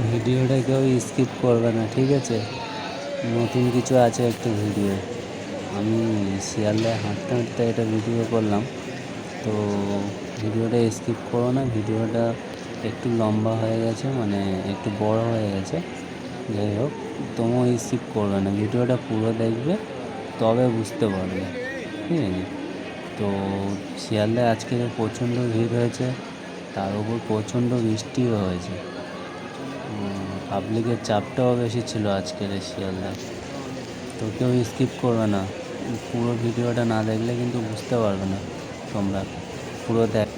ভিডিওটা কেউ স্কিপ করবে না, ঠিক আছে? নতুন কিছু আছে একটু ভিডিও। আমি শিয়ালদায় হাঁটতে হাঁটতে এটা ভিডিও করলাম, তো ভিডিওটা স্কিপ করো না। ভিডিওটা একটু লম্বা হয়ে গেছে, মানে একটু বড় হয়ে গেছে। যাই হোক, তোমরা স্কিপ করবে না, ভিডিওটা পুরো দেখবে, তবে বুঝতে পারবে, ঠিক আছে? তো শিয়ালদায় আজকে প্রচণ্ড ভিড় হয়েছে, তার উপর প্রচণ্ড বৃষ্টিও হয়েছে। পাবলিকের চাপটাও বেশি ছিল আজকের এই শিয়ালদায়। তো কেউ স্কিপ করবে না, পুরো ভিডিওটা না দেখলে কিন্তু বুঝতে পারবে না তোমরা। পুরো দেখ।